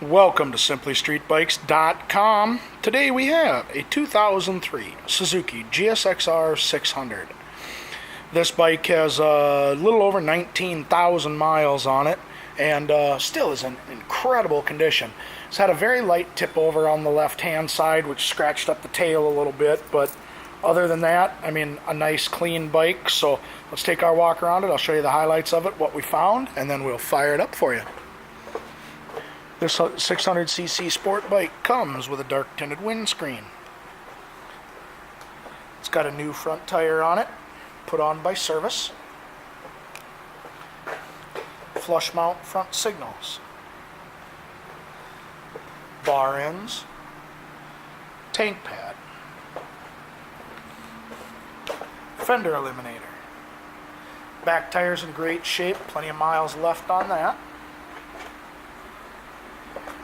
Welcome to SimplyStreetBikes.com. Today we have a 2003 Suzuki GSX-R600. This bike has a little over 19,000 miles on it and still is in incredible condition. It's had a very light tip over on the left hand side which scratched up the tail a little bit, but other than that, I mean, a nice clean bike. So let's take our walk around it. I'll show you the highlights of it, what we found, and then we'll fire it up for you. This 600cc sport bike comes with a dark tinted windscreen. It's got a new front tire on it, put on by service. Flush mount front signals. Bar ends. Tank pad. Fender eliminator. Back tire's in great shape, plenty of miles left on that.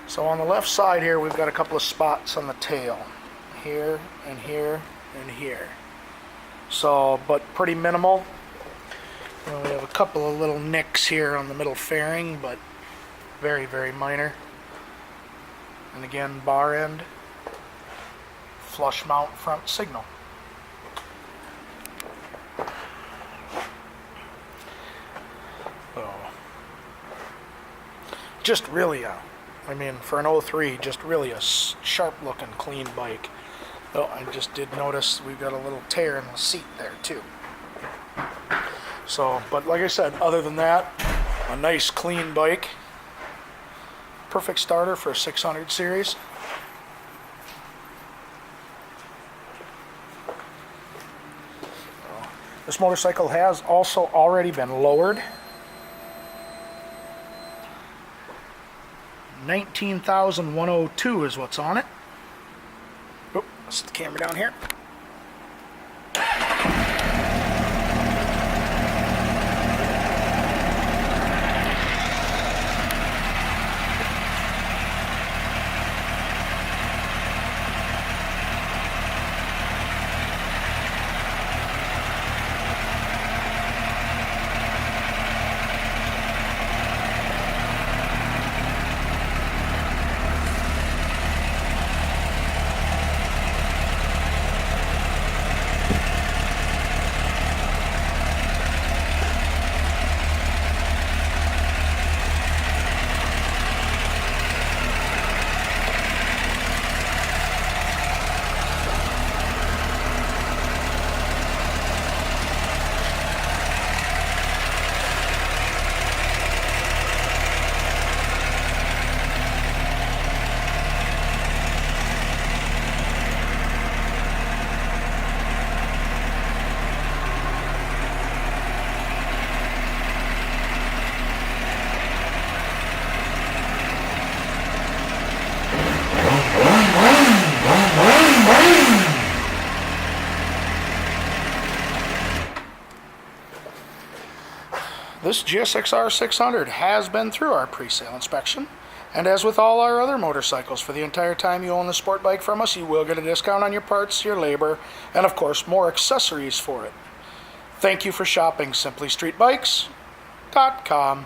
So on the left side here, we've got a couple of spots on the tail. Here, and here, and here. So, but pretty minimal. We have a couple of little nicks here on the middle fairing, but very, very minor. And again, bar end. Flush mount front signal. So, just really I mean, for an 03, just really a sharp-looking, clean bike. Oh, I just did notice we've got a little tear in the seat there, too. So, but like I said, other than that, a nice, clean bike. Perfect starter for a 600 series. So, this motorcycle has also already been lowered. 19,102 is what's on it. Oh, let's set the camera down here. This GSX-R600 has been through our pre-sale inspection, and as with all our other motorcycles, for the entire time you own the sport bike from us, you will get a discount on your parts, your labor, and of course more accessories for it. Thank you for shopping SimplyStreetBikes.com.